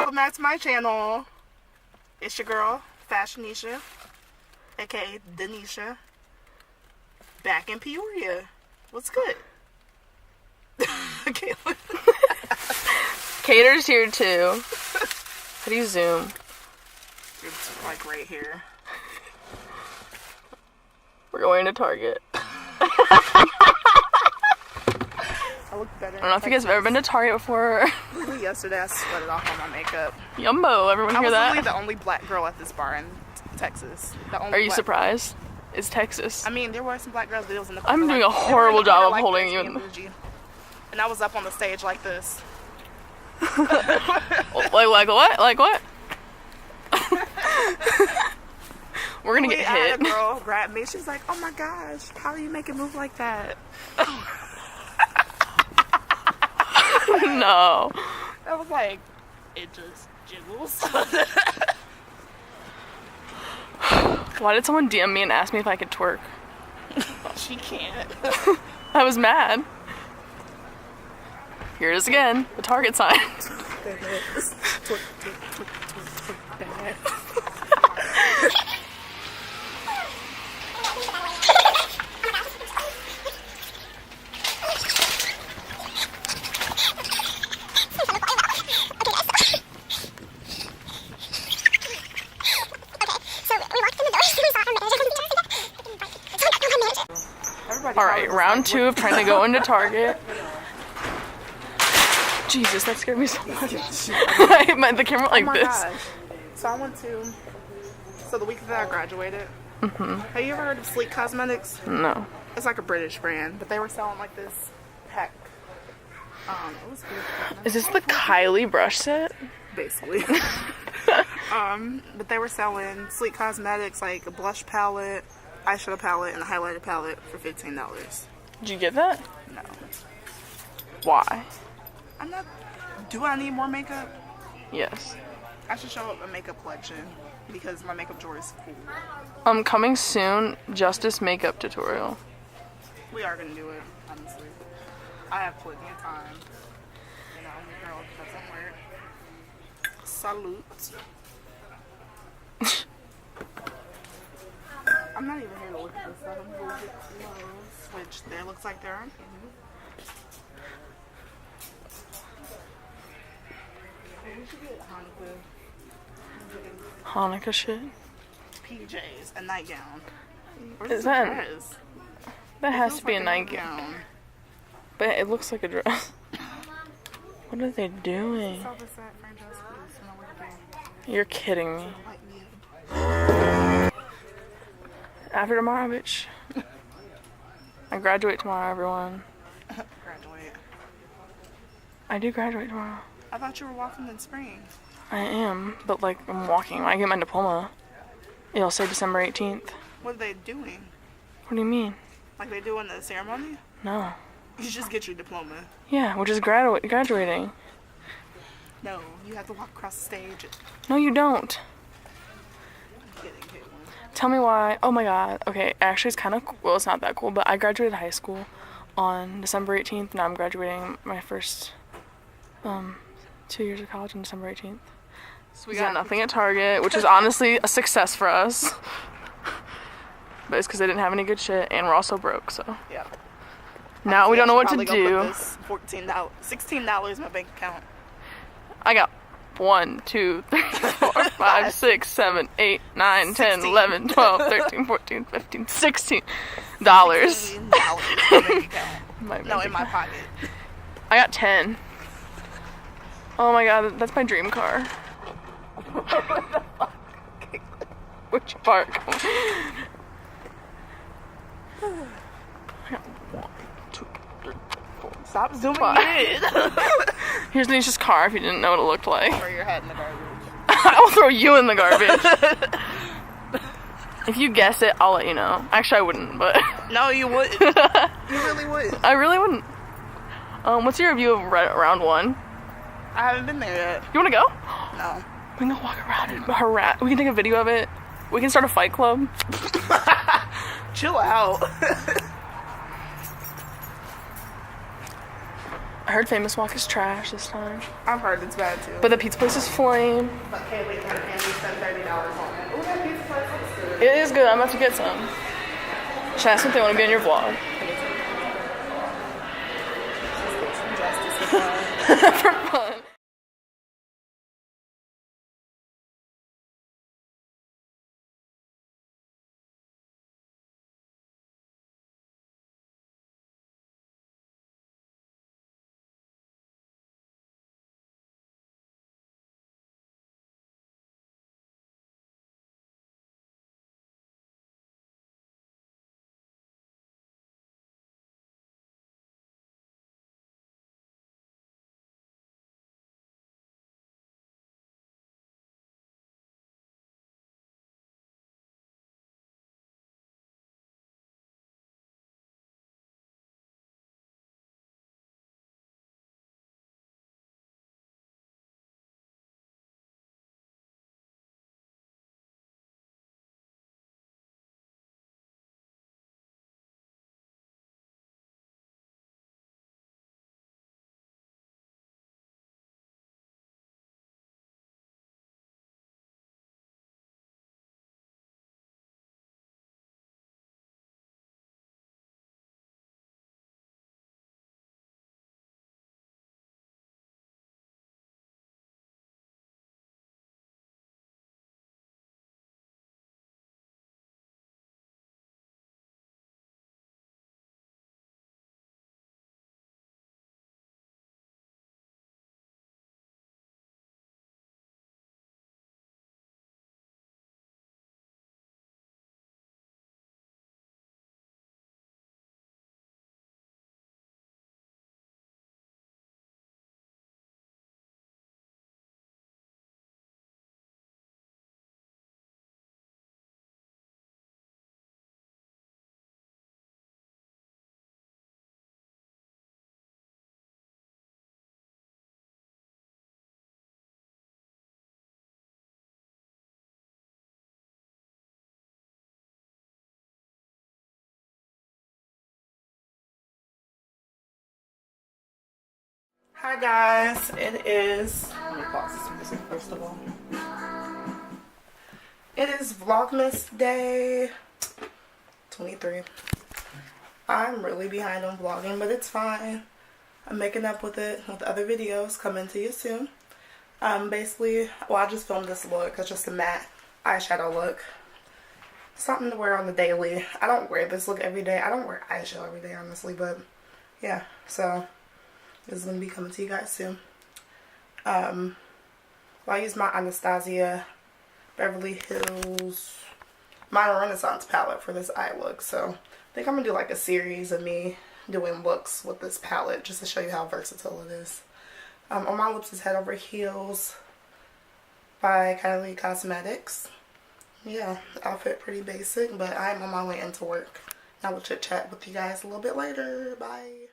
welcome back to my channel. It's your girl, Fashionisha, aka Denisha, back in Peoria. What's good? Cater's here too. How do you zoom? It's like right here. We're going to Target. I look better. I don't know if you guys have ever been to Target before. Yesterday I sweated off on my makeup. Yumbo, everyone hear that? I was literally the only black girl at this bar in Texas. Are you surprised? It's Texas. I mean, there were some black girls, but it was in the I'm doing a horrible job of holding you in the... And I was up on the stage like this. like what? Like what? We're gonna get hit. I had a girl grab me. She's like, "Oh my gosh, how do you make it move like that?" No. I was like, it just jiggles. Why did someone DM me and ask me if I could twerk? She can't. I was mad. Here it is again, the Target sign. Alright, round 2 of trying to go into Target. Jesus, that scared me so much. The camera like this. Gosh. So I went to... So the week that I graduated, have you ever heard of Sleek Cosmetics? No. It's like a British brand, but they were selling like this pack. It was good. Is this the Kylie brush set? Basically. But they were selling Sleek Cosmetics, like a blush palette, eyeshadow palette, and a highlighter palette for $15. Did you get that? No. Why? I'm not... Do I need more makeup? Yes. I should show up a makeup collection because my makeup drawer is full. Coming soon, Justice makeup tutorial. We are gonna do it, honestly. I have plenty of time. You know, the girl doesn't work. Salute. I'm not even here to look at this stuff. I'm going to look at clothes, which there looks like there aren't any. We should get Hanukkah shit. PJs, a nightgown. Is that? That has to be a nightgown. But it looks like a dress. What are they doing? You're kidding me. After tomorrow, bitch. I graduate tomorrow, everyone. Graduate. I do graduate tomorrow. I thought you were walking in spring. I am, but like I'm walking. When I get my diploma, it'll say December 18th. What are they doing? What do you mean? Like they do in the ceremony? No. You just get your diploma. Yeah, which is graduating. No, you have to walk across the stage. No, you don't. I'm kidding, Caitlin. Tell me why. Oh my god. Okay, actually it's kind of cool. Well, it's not that cool, but I graduated high school on December 18th. Now I'm graduating my first 2 years of college on December 18th. So we got nothing at Target, which is honestly a success for us. But it's because they didn't have any good shit, and we're also broke, so. Yeah. Now we don't know what to do. $16 in my bank account. I got 1, 2, 3, 4, 5, 6, 7, 8, 9, 10, 11, 12, 13, 14, 15, $16. $16 in my bank account. In my pocket. I got 10. Oh my god, that's my dream car. Which part? Stop zooming in. Here's Nisha's car if you didn't know what it looked like. Throw your head in the garbage. I will throw you in the garbage. If you guess it, I'll let you know. Actually, I wouldn't, but... No, you wouldn't. You really wouldn't. I really wouldn't. What's your review of round 1? I haven't been there yet. You wanna go? No. We can go walk around and we can take a video of it. We can start a fight club. Chill out. I heard Famous Walk is trash this time. I've heard it's bad too. But the pizza place is flame. But can't wait for the family to spend $30 on it. Oh, that pizza place looks good. It is good. I'm about to get some. Should I ask if they want to be in your vlog? For fun. Hi guys, it is, let me pause this music first of all. It is Vlogmas day 23. I'm really behind on vlogging, but it's fine. I'm making up with it with other videos coming to you soon. Basically, well, I just filmed this look. It's just a matte eyeshadow look. Something to wear on the daily. I don't wear this look every day. I don't wear eyeshadow every day, honestly, but yeah, so this is going to be coming to you guys soon. Well, I use my Anastasia Beverly Hills Modern Renaissance palette for this eye look. So I think I'm going to do like a series of me doing looks with this palette just to show you how versatile it is. On my lips is Head Over Heels by Kylie Cosmetics. Yeah, outfit pretty basic, but I'm on my way into work. I will chit chat with you guys a little bit later. Bye.